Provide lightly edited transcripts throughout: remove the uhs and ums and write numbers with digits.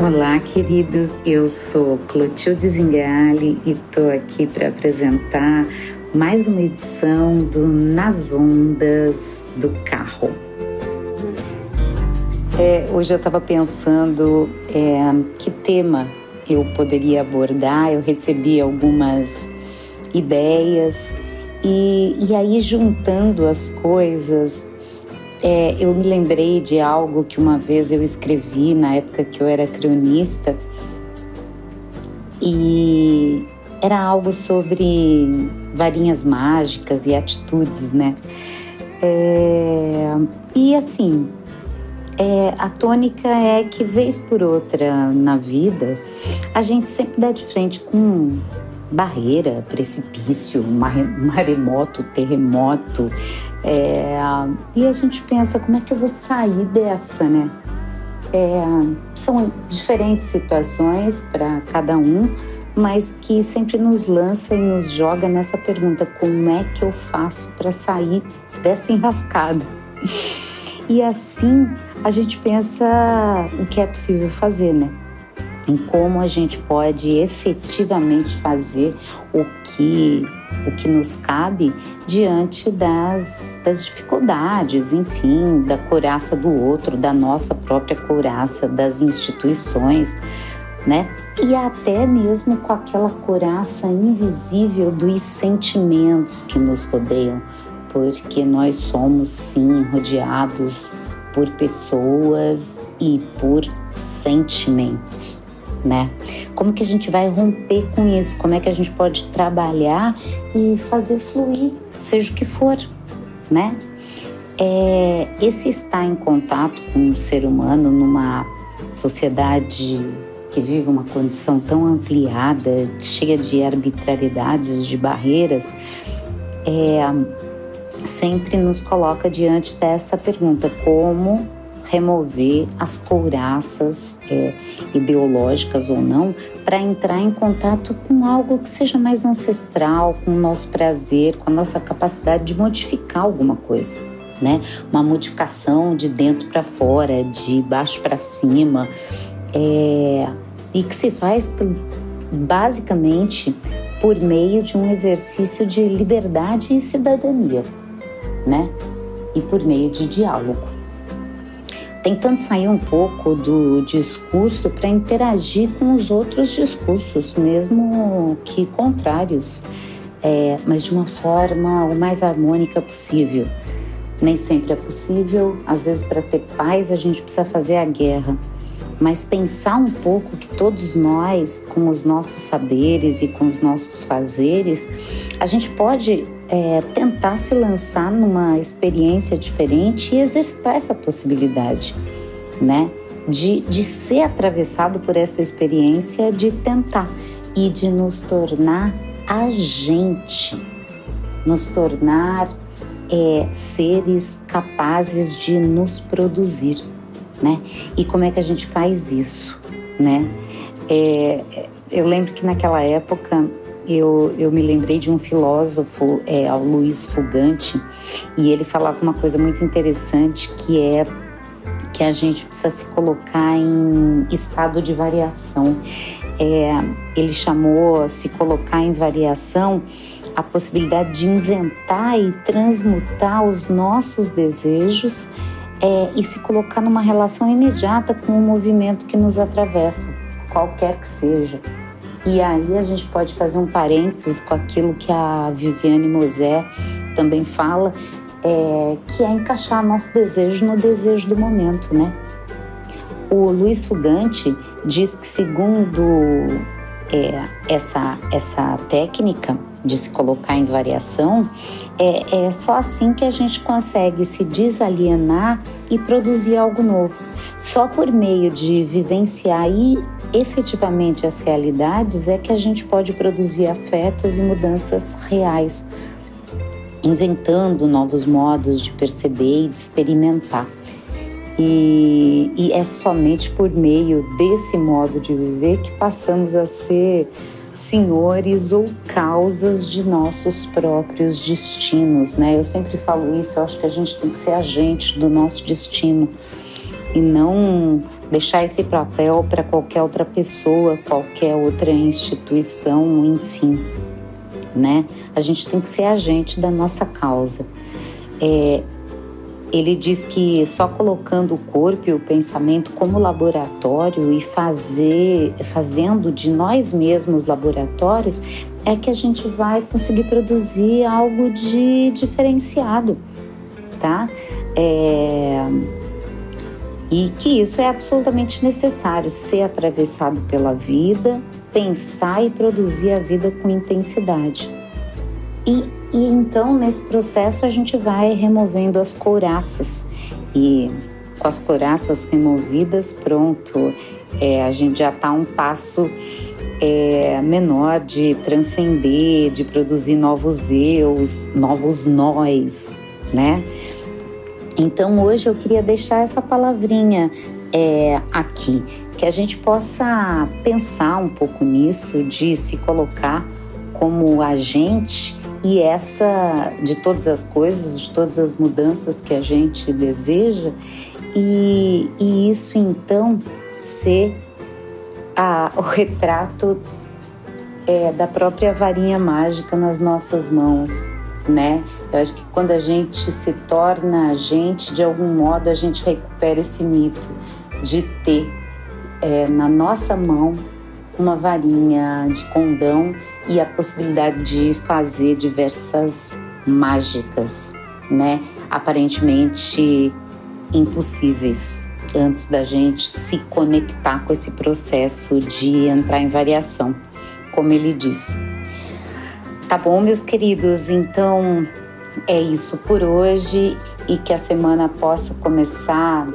Olá, queridos. Eu sou Clotilde Zingali e estou aqui para apresentar mais uma edição do Nas Ondas do Carro. Hoje eu estava pensando que tema eu poderia abordar. Eu recebi algumas ideias e aí, juntando as coisas, eu me lembrei de algo que uma vez eu escrevi na época que eu era cronista, e era algo sobre varinhas mágicas e atitudes, né? E assim, a tônica é que, vez por outra na vida, a gente sempre dá de frente com barreira, precipício, maremoto, terremoto, e a gente pensa, como é que eu vou sair dessa, né? São diferentes situações para cada um, mas que sempre nos lança e nos joga nessa pergunta: como é que eu faço para sair dessa enrascada? E assim a gente pensa o que é possível fazer, né? Em como a gente pode efetivamente fazer o que nos cabe diante das dificuldades, enfim, da couraça do outro, da nossa própria couraça, das instituições, né? E até mesmo com aquela couraça invisível dos sentimentos que nos rodeiam, porque nós somos, sim, rodeados por pessoas e por sentimentos, né? Como que a gente vai romper com isso? Como é que a gente pode trabalhar e fazer fluir, seja o que for, né? Esse estar em contato com o ser humano numa sociedade que vive uma condição tão ampliada, cheia de arbitrariedades, de barreiras, sempre nos coloca diante dessa pergunta: como remover as couraças ideológicas ou não, para entrar em contato com algo que seja mais ancestral, com o nosso prazer, com a nossa capacidade de modificar alguma coisa, né? Uma modificação de dentro para fora, de baixo para cima, e que se faz basicamente por meio de um exercício de liberdade e cidadania, né? E por meio de diálogo. Tentando sair um pouco do discurso para interagir com os outros discursos, mesmo que contrários, mas de uma forma o mais harmônica possível. Nem sempre é possível, às vezes para ter paz a gente precisa fazer a guerra, mas pensar um pouco que todos nós, com os nossos saberes e com os nossos fazeres, a gente pode tentar se lançar numa experiência diferente e exercitar essa possibilidade, né? De ser atravessado por essa experiência, de tentar e de nos tornar agente, nos tornar seres capazes de nos produzir, né? E como é que a gente faz isso, né? Eu lembro que naquela época eu me lembrei de um filósofo, o Luiz Fugante, e ele falava uma coisa muito interessante, que é que a gente precisa se colocar em estado de variação. Ele chamou se colocar em variação a possibilidade de inventar e transmutar os nossos desejos e se colocar numa relação imediata com o movimento que nos atravessa, qualquer que seja. E aí a gente pode fazer um parênteses com aquilo que a Viviane Mosé também fala, que é encaixar nosso desejo no desejo do momento, né? O Luiz Fugante diz que, segundo essa técnica de se colocar em variação, é só assim que a gente consegue se desalienar e produzir algo novo. Só por meio de vivenciar efetivamente as realidades é que a gente pode produzir afetos e mudanças reais, inventando novos modos de perceber e de experimentar. E é somente por meio desse modo de viver que passamos a ser senhores ou causas de nossos próprios destinos, né? Eu sempre falo isso, eu acho que a gente tem que ser agente do nosso destino. e não deixar esse papel para qualquer outra pessoa, qualquer outra instituição, enfim, né? A gente tem que ser agente da nossa causa. Ele diz que só colocando o corpo e o pensamento como laboratório e fazendo de nós mesmos laboratórios é que a gente vai conseguir produzir algo de diferenciado, tá? E que isso é absolutamente necessário, ser atravessado pela vida, pensar e produzir a vida com intensidade. E então, nesse processo, a gente vai removendo as couraças. E com as couraças removidas, pronto, a gente já está um passo menor de transcender, de produzir novos eus, novos nós, né? Então, hoje eu queria deixar essa palavrinha aqui, que a gente possa pensar um pouco nisso, de se colocar como agente e de todas as coisas, de todas as mudanças que a gente deseja, e isso então ser o retrato da própria varinha mágica nas nossas mãos, né? Eu acho que quando a gente se torna agente, de algum modo a gente recupera esse mito de ter na nossa mão uma varinha de condão e a possibilidade de fazer diversas mágicas, né? Aparentemente impossíveis, antes da gente se conectar com esse processo de entrar em variação, como ele diz. Tá bom, meus queridos? Então é isso por hoje, e que a semana possa começar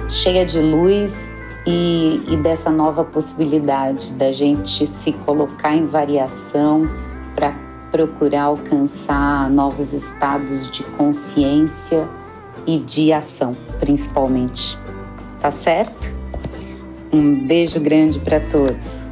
cheia de luz e dessa nova possibilidade da gente se colocar em variação para procurar alcançar novos estados de consciência e de ação, principalmente. Tá certo? Um beijo grande para todos.